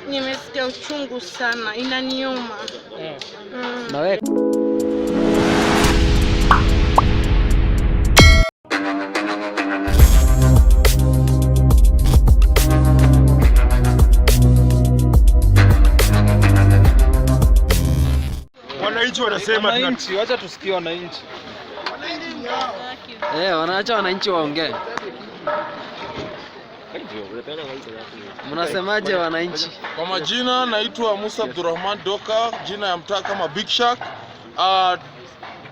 Nimesikia uchungu sana, inaniuma. Na wewe wananchi wanasema wananchi, acha tusikie wananchi. wanaacha wananchi waongee. Mnasemaje wananchi? Kwa majina naitwa Musa Abdurrahman Doka, jina ya mtaa kama Big Shark.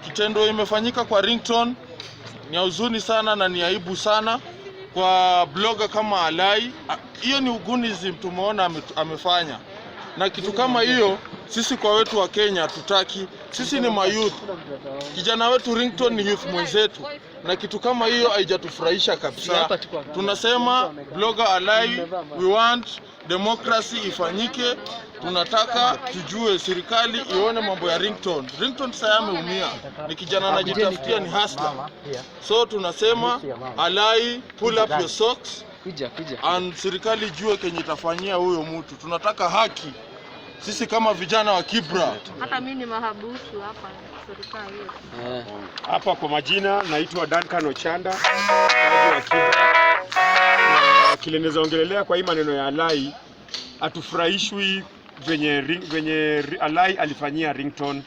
Kitendo imefanyika kwa Ringtone ni huzuni sana na ni aibu sana kwa blogger kama Alai. Hiyo ni ugunism tumeona amefanya. Na kitu kama hiyo sisi kwa wetu wa Kenya tutaki. Sisi ni mayouth. Kijana wetu Ringtone ni youth mwenzetu. Na kitu kama hiyo haijatufurahisha kabisa. Tunasema blogger Alai, we want democracy ifanyike. Tunataka tujue serikali ione mambo ya Ringtone. Ringtone sasa ameumia. Ni kijana anajitafutia, ni hustler. So tunasema Alai, pull up your socks. And serikali jue kenye itafanyia huyo mtu. Tunataka haki. Sisi kama vijana wa Kibera. Hata mimi ni mahabusu hapa serikali yetu. Hapa kwa majina naitwa Duncan Ochanda, kazi wa Kibera. Kile naweza ongelelea kwa hii maneno ya Alai, atufurahishwi venye Alai alifanyia Ringtone.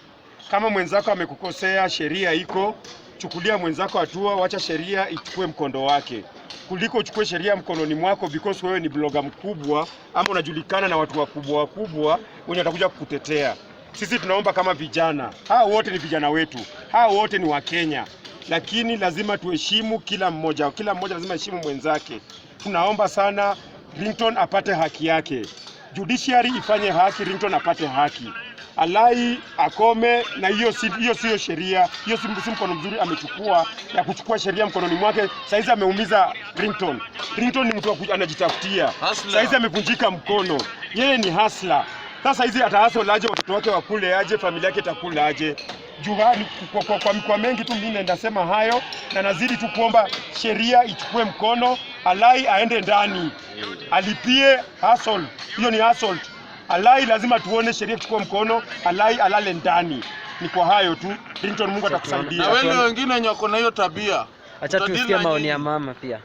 Kama mwenzako amekukosea, sheria iko, chukulia mwenzako hatua, wacha sheria ichukue mkondo wake. Kuliko uchukue sheria mkononi mwako because wewe ni blogger mkubwa ama unajulikana na watu wakubwa wenye watakuja kukutetea. Sisi tunaomba kama vijana, hao wote ni vijana wetu, hao wote ni wa Kenya, lakini lazima tuheshimu kila mmoja lazima heshimu mwenzake. Tunaomba sana Ringtone apate haki yake. Judiciary ifanye haki, Ringtone apate haki. Alai akome, na hiyo sio sheria, hiyo si mkono mzuri amechukua ya kuchukua sheria mkononi mwake. Saizi ameumiza Ringtone. Ringtone ni mtu anajitafutia. Saizi amevunjika mkono. Yeye ni hustler. Sasa hizi atahasol aje, watoto wake wakule aje, familia yake itakula aje? Juhani kwa mengi tu mimi nasema hayo, na nazidi tu kuomba sheria ichukue mkono, Alai aende ndani. Alipie hustle. Hiyo ni hustle. Alai lazima tuone sheria ichukue mkono, Alai alale ndani. Ni kwa hayo tu. Ringtone, Mungu atakusaidia. Na wale wengine wenye wako na hiyo tabia. Acha tusikie maoni ya mama pia.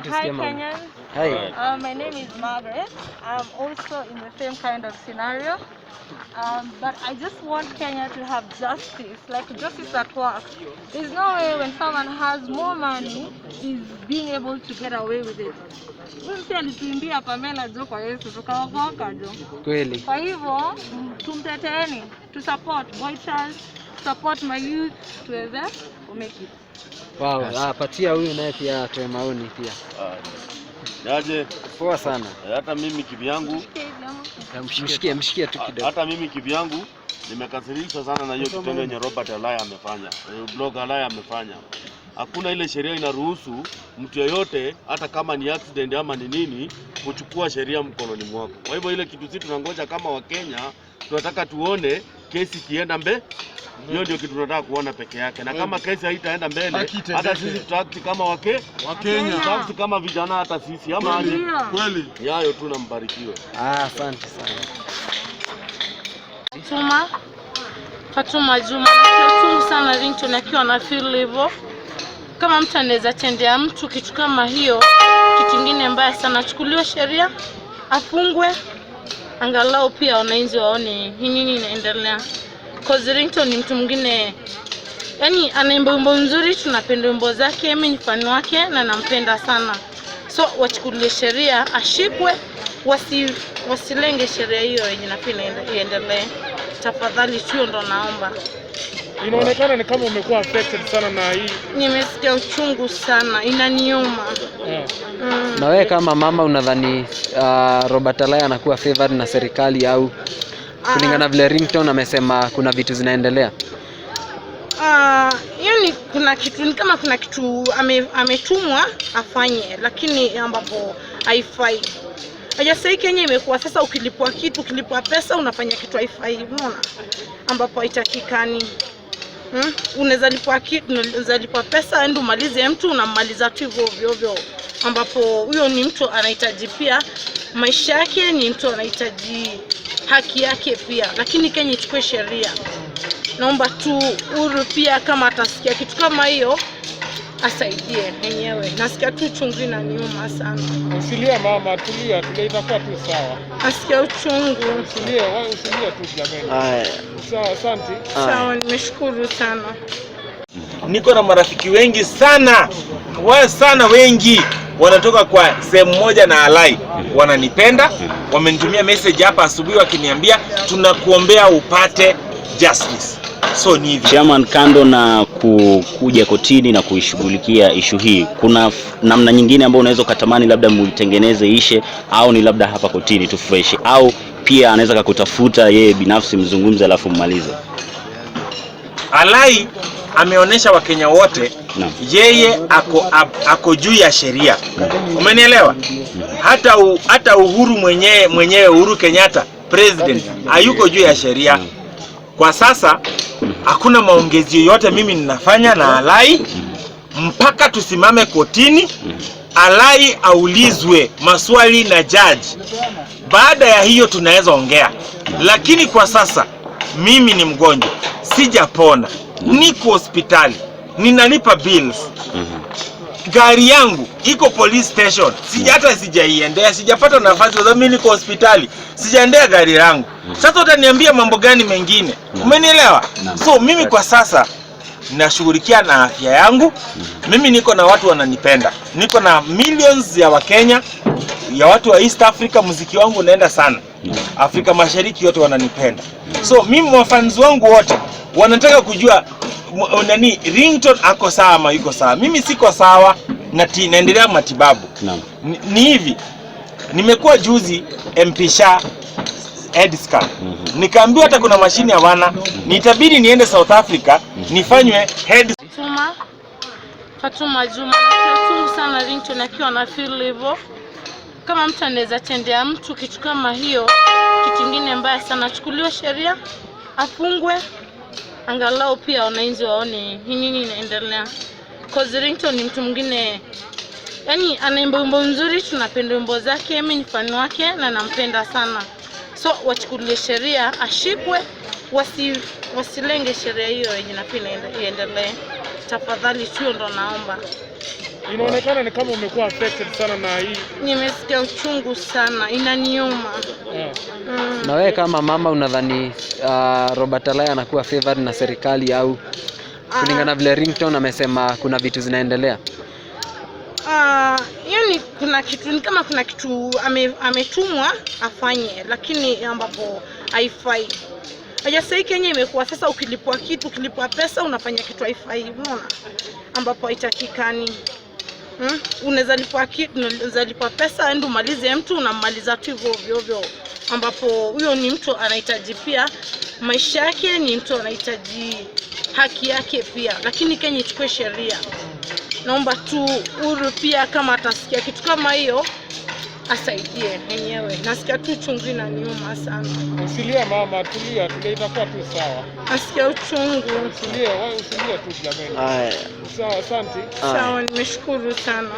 Hi Kenyan. Hi. My name is Margaret. I'm also in the same kind of scenario. But I just want Kenya to have justice, like justice at work. There's no way when someone has more money is being able to get away with it. Mimi alituimbia Pamela jo kwa Yesu tukaokoka jo. Kweli. Kwa hivyo tumteteeni, to support boy child, support my youth tuweze kumake it. Wow, patia huyu naye pia atoe maoni pia. Yaje poa sana. Hata mimi kivyangu mshikie tu kidogo. Hata mimi kivyangu nimekasirishwa sana na hiyo kitendo yenye Robert Alai amefanya. Blog Alai amefanya. Hakuna ile sheria inaruhusu mtu yeyote hata kama ni accident ama ni nini kuchukua sheria mkononi mwako. Kwa hivyo ile kitu sisi tunangoja kama wa Kenya, tunataka tuone kesi kienda mbele. Hiyo ndio kitu tunataka kuona peke yake. Na kama kesi haitaenda mbele, hata sisi tutaki kama wa Kenya, tutaki kama vijana hata sisi ama aje. Kweli. Yayo tu, nambarikiwe. Asante sana. Fatuma Juma, tungu sana Ringtone akiwa na feel hivyo. Kama mtu anaweza tendea mtu kitu kama hiyo, kitu kingine mbaya sana, chukuliwe sheria, afungwe, angalau pia wananchi waone nini inaendelea. Cause Ringtone ni mtu mwingine, yani anaimba wimbo nzuri, tunapenda wimbo zake, mimi ni fan wake na nampenda sana. So wachukulie sheria, ashikwe, wasilenge sheria hiyo yenye napenda iendelee. Tafadhali tu ndo naomba. Inaonekana ni kama umekuwa affected sana na hii. Nimesikia uchungu sana, inaniuma. Na wewe kama mama unadhani Robert Alai anakuwa favored na serikali au kulingana vile Ringtone amesema kuna vitu zinaendelea? Yani kuna kitu, ni kama kuna kitu ametumwa afanye, lakini ambapo haifai. Hajasai Kenya imekuwa sasa ukilipwa pesa unafanya kitu haifai, unaona? Ambapo haitakikani. Unaweza lipwa pesa ende umalize mtu, unamaliza tu hivyo ovyo, ambapo huyo ni mtu anahitaji pia maisha yake ni mtu anahitaji haki yake pia, lakini Kenya ichukue sheria. Naomba tu Uhuru pia kama atasikia kitu kama hiyo asaidie yenyewe. Nasikia tu uchungu na niuma sana. Usilie mama, tulia itakuwa tu sawa. Nasikia uchungu. Usilie tu jamani. Sawa, asante. Sawa, nimeshukuru sana. Niko na marafiki wengi sana. Wengi wanatoka kwa sehemu moja na Alai. Wananipenda, wamenitumia message hapa asubuhi wakiniambia tunakuombea upate justice. So ni hivi. Chairman, kando na kuja kotini na kuishughulikia issue hii, kuna namna nyingine ambayo unaweza kutamani labda muitengeneze ishe, au ni labda hapa kotini tu fresh, au pia anaweza kukutafuta yeye binafsi mzungumze alafu mmalize? Alai ameonyesha Wakenya wote yeye ako juu ya sheria. Umenielewa? Hata Uhuru mwenyewe Uhuru Kenyatta president hayuko juu ya sheria. Kwa sasa hakuna maongezi yoyote mimi ninafanya na Alai mpaka tusimame kotini, Alai aulizwe maswali na judge. Baada ya hiyo tunaweza ongea. Lakini kwa sasa mimi ni mgonjwa, sijapona, niko hospitali, ninalipa bills. Gari yangu iko police station, sijaiendea, sijapata nafasi kwa sababu mimi niko hospitali, sijaendea gari langu. Sasa utaniambia mambo gani mengine? Umenielewa? So mimi kwa sasa ninashughulikia na afya yangu. Mimi niko na watu wananipenda. Niko na millions ya Wakenya, ya watu wa East Africa, muziki wangu unaenda sana. Afrika Mashariki yote wananipenda. So mimi wafans wangu wote wanataka kujua Ringtone ako sawa ama yuko sawa. Mimi siko sawa na naendelea matibabu. Ni hivi. Nimekuwa juzi mpisha head scan. Nikaambiwa hata kuna mashine hawana. Nitabidi niende South Africa nifanywe head. Fatuma Juma, nakushukuru sana Ringtone akiwa na feel hivyo. Kama mtu anaweza tendea mtu kitu kama hiyo, kitu kingine mbaya sana, chukuliwe sheria, afungwe, angalau pia wananchi waone nini inaendelea. Cause Ringtone ni mtu mwingine, yani anaimba wimbo nzuri, tunapenda wimbo zake, mimi ni fan wake na nampenda sana. So wachukulie sheria, ashikwe, wasilenge sheria hiyo yenye napenda iendelee. Tafadhali tu ndo naomba. Inaonekana ni kama umekuwa affected sana na hii. Nimesikia uchungu sana, inaniuma. Na wewe kama mama unadhani Robert Alai anakuwa favored na serikali au kulingana vile Ringtone amesema kuna vitu zinaendelea? Yani kuna kitu, ni kama kuna kitu ametumwa afanye, lakini ambapo haifai. Hajasai Kenya imekuwa sasa ukilipwa pesa unafanya kitu haifai, unaona? Ambapo haitakikani. Unaweza lipwa pesa ende umalize mtu, unamaliza tu hivyo ovyo, ambapo huyo ni mtu anahitaji pia maisha yake, ni mtu anahitaji haki yake pia, lakini Kenya ichukue sheria. Naomba tu Uhuru pia kama atasikia kitu kama hiyo asaidie yenyewe. Nasikia tu uchungu na niuma sana. Usilie mama, tulia itakuwa tu sawa. Nasikia uchungu. Usilie tu jamani. Sawa, asante. Sawa, nimeshukuru sana.